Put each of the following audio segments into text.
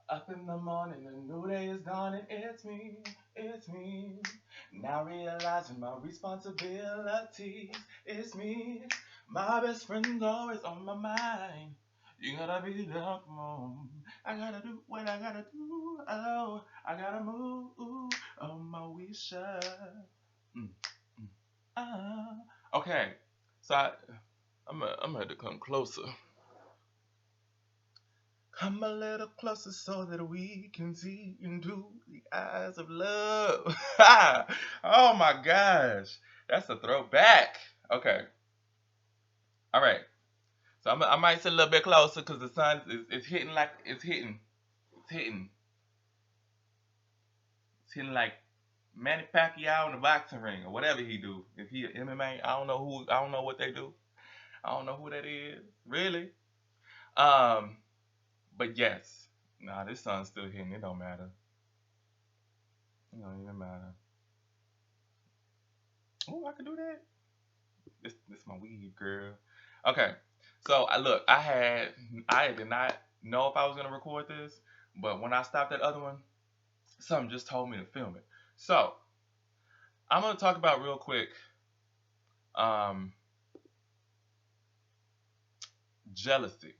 Up in the morning, a new day is dawning. It's me. Now realizing my responsibilities. It's me. My best friend's always on my mind. You gotta be there, come on. I gotta do what I gotta do. Oh, I gotta move on my wish. Mm, mm, ah. Okay, so I'm gonna have to come closer. Come a little closer so that we can see into the eyes of love. Oh my gosh. That's a throwback. Okay. All right. So I might sit a little bit closer because the sun is hitting like it's hitting. It's hitting like Manny Pacquiao in the boxing ring or whatever he do. If he MMA, I don't know who. I don't know what they do. I don't know who that is. Really. Um. But yes. Nah, this sun's still hitting. It don't matter. It don't even matter. Oh, I can do that. This my weed, girl. Okay, so I did not know if I was gonna record this, but when I stopped that other one, something just told me to film it. So I'm gonna talk about real quick, um, jealousy,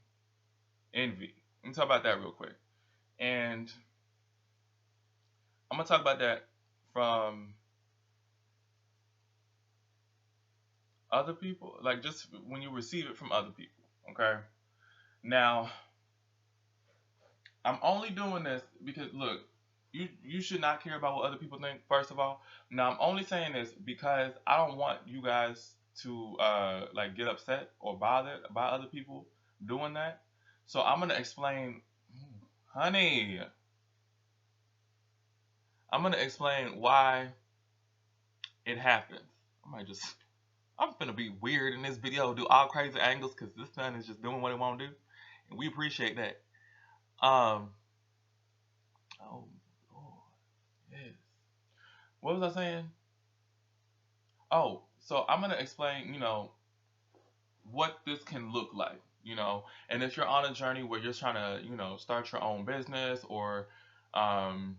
envy. Let me talk about that real quick, and I'm gonna talk about that from other people, like just when you receive it from other people. Okay, now I'm only doing this because look, you should not care about what other people think. First of all, now I'm only saying this because I don't want you guys to like get upset or bothered by other people doing that. So I'm gonna explain, honey. I'm gonna explain why it happens. I might just I'm gonna be weird in this video, do all crazy angles because this son is just doing what he want to do, and we appreciate that. Um. Oh Lord, yes. What was I saying? Oh, so I'm gonna explain, what this can look like, and if you're on a journey where you're trying to, start your own business or um,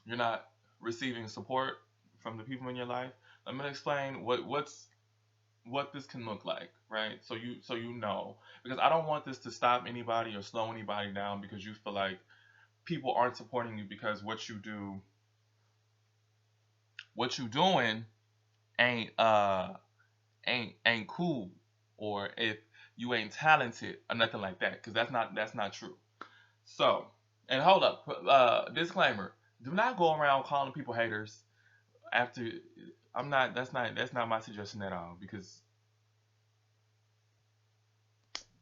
you're not receiving support from the people in your life, I'm gonna explain what this can look like, right? So you know, because I don't want this to stop anybody or slow anybody down because you feel like people aren't supporting you because what you doing ain't ain't cool or if you ain't talented or nothing like that because that's not true. So, and hold up, disclaimer: do not go around calling people haters after. I'm not. That's not my suggestion at all because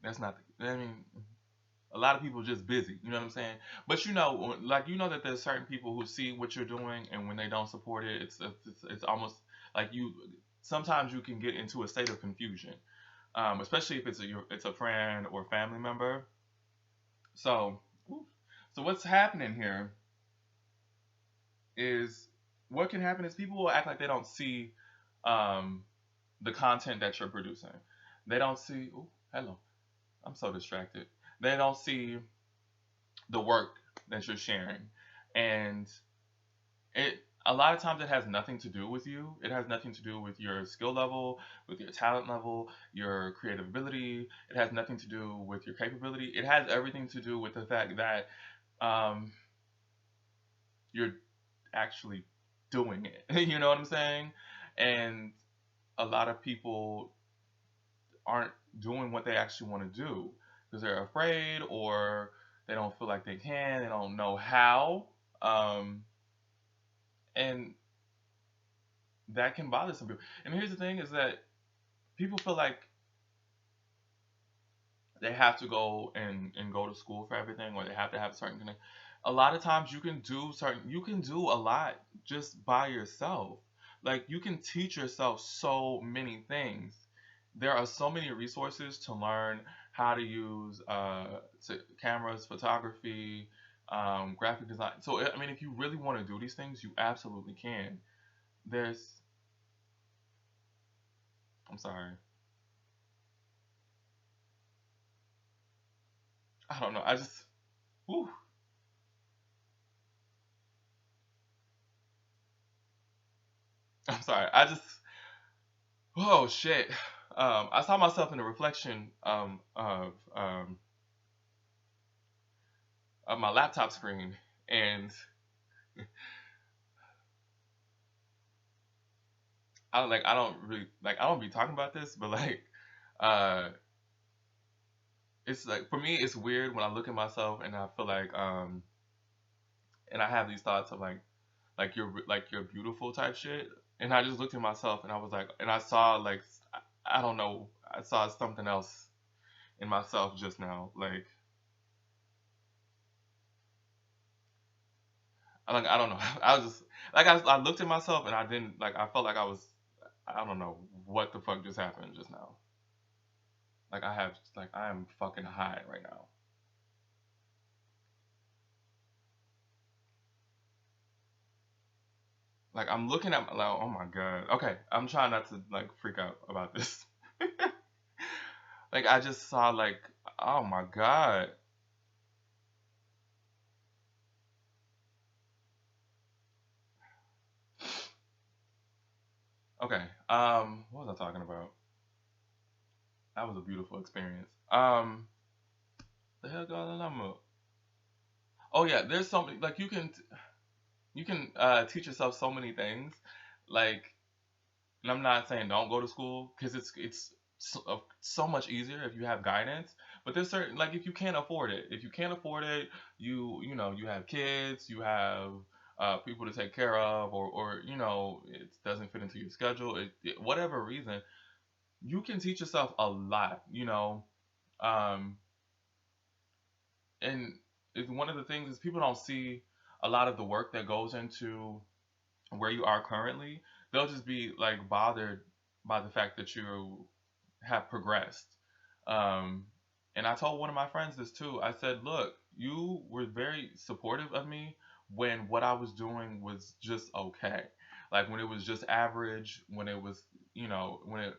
that's not. I mean, a lot of people are just busy. You know what I'm saying? But like that there's certain people who see what you're doing and when they don't support it, it's almost like you. Sometimes you can get into a state of confusion, especially if it's a friend or family member. So, so what's happening here is what can happen is people will act like they don't see um, the content that you're producing. They don't see. Ooh, hello, I'm so distracted. They don't see the work that you're sharing, and it a lot of times it has nothing to do with you. It has nothing to do with your skill level, with your talent level, your creative ability. It has nothing to do with your capability. It has everything to do with the fact that um, you're actually doing it. You know what I'm saying? And a lot of people aren't doing what they actually want to do because they're afraid or they don't feel like they can. They don't know how. Um, and that can bother some people. And here's the thing: is that people feel like they have to go and go to school for everything, or they have to have a certain connect. A lot of times, you can do a lot just by yourself. Like you can teach yourself so many things. There are so many resources to learn how to use cameras, photography, graphic design. So I mean, if you really want to do these things, you absolutely can. There's, I'm sorry, I don't know. Whew. sorry. I just oh shit. I saw myself in the reflection of my laptop screen, and I don't really like I don't be talking about this, but like uh it's like for me it's weird when I look at myself and I feel and I have these thoughts of like you're beautiful type shit, and I just looked at myself and I was like, and I saw like I don't know, I saw something else in myself just now. Like I don't know. I was just I looked at myself and I didn't like I felt like I don't know what the fuck just happened just now. Like I am fucking high right now. Like I'm looking at like oh my god. Okay, I'm trying not to like freak out about this. Like I just saw like oh my god. Okay. What was I talking about? That was a beautiful experience. The hell going on? Oh yeah, there's so many like you can teach yourself so many things. Like, and I'm not saying don't go to school because it's so much easier if you have guidance. But there's certain like if you can't afford it, if you can't afford it, you know you have kids, you have people to take care of, or you know it doesn't fit into your schedule. Whatever reason, you can teach yourself a lot. You know, um, and it's one of the things is people don't see a lot of the work that goes into where you are currently. They'll just be like bothered by the fact that you have progressed. Um, and I told one of my friends this too. I said, look, you were very supportive of me when what I was doing was just okay. Like when it was just average, when it was, you know, when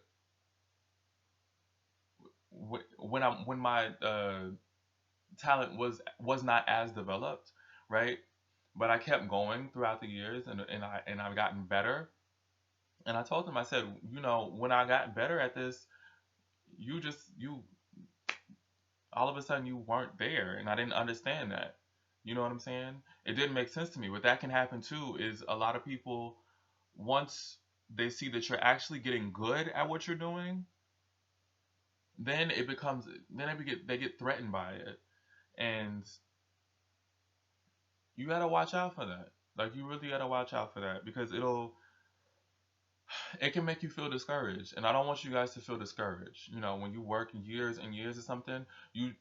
my talent was not as developed, right? But I kept going throughout the years, and I've gotten better. And I told them, I said, you know, when I got better at this, you all of a sudden you weren't there, and I didn't understand that. You know what I'm saying? It didn't make sense to me. What that can happen too is a lot of people once they see that you're actually getting good at what you're doing, then it becomes then they get threatened by it, and you gotta watch out for that. Like you really gotta watch out for that because it can make you feel discouraged, and I don't want you guys to feel discouraged. You know, when you work years and years or something, you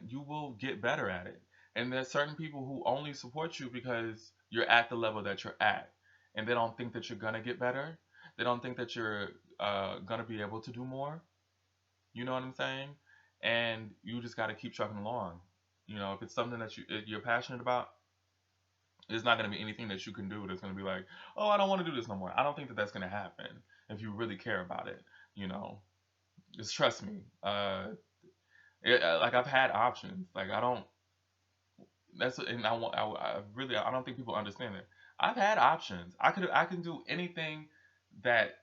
you will get better at it. And there's certain people who only support you because you're at the level that you're at, and they don't think that you're gonna get better. They don't think that you're gonna be able to do more. You know what I'm saying? And you just got to keep trucking along. You know, if it's something that you're passionate about, there's not going to be anything that you can do that's going to be like, oh, I don't want to do this no more. I don't think that that's going to happen if you really care about it. You know, just trust me. Like I've had options. Like I don't. That's and I want. I really. I don't think people understand it. I've had options. I can do anything that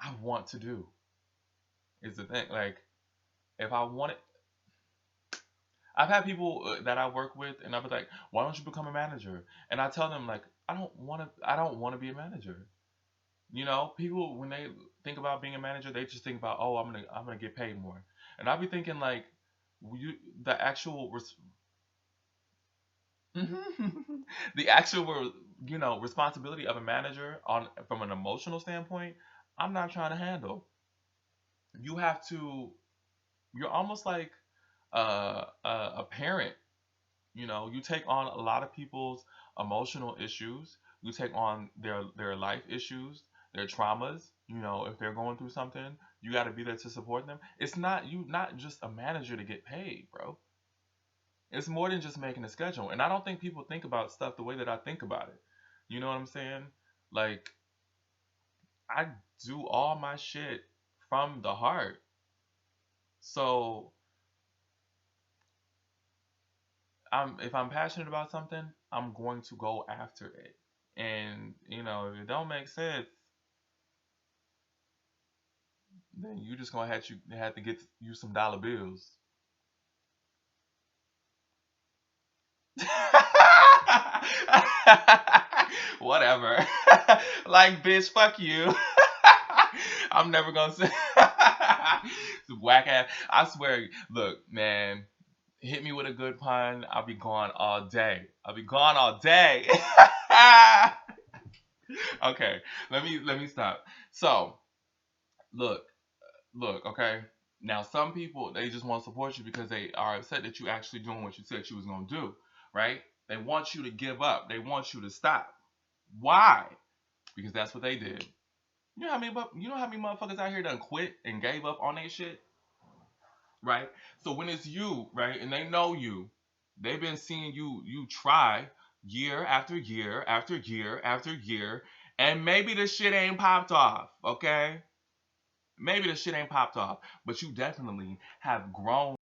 I want to do. Is the thing. Like if I want it, I've had people that I work with, and I'll be like, "Why don't you become a manager?" And I tell them like, "I don't want to. I don't want to be a manager." You know, people when they think about being a manager, they just think about, "Oh, I'm gonna get paid more." And I'll be thinking like, you the actual the actual you know responsibility of a manager on from an emotional standpoint, I'm not trying to handle. You have to. You're almost like a parent. You know, you take on a lot of people's emotional issues. You take on their life issues, their traumas. You know, if they're going through something, you got to be there to support them. It's not you not just a manager to get paid, bro. It's more than just making a schedule. And I don't think people think about stuff the way that I think about it. You know what I'm saying? Like I do all my shit from the heart. So if I'm passionate about something, I'm going to go after it. And you know, if it don't make sense, then you just gonna have to get you some dollar bills. Whatever. Like, bitch, fuck you. I'm never gonna say whack ass. I swear, look, man, hit me with a good pun. I'll be gone all day. I'll be gone all day. Okay, let me stop. So, look, okay. Now, some people they just want to support you because they are upset that you actually doing what you said you was gonna do, right? They want you to give up. They want you to stop. Why? Because that's what they did. You know how many motherfuckers out here done quit and gave up on their shit, right? So when it's you, right, and they know you, they've been seeing you try year after year after year after year, and maybe the shit ain't popped off, okay? Maybe the shit ain't popped off, but you definitely have grown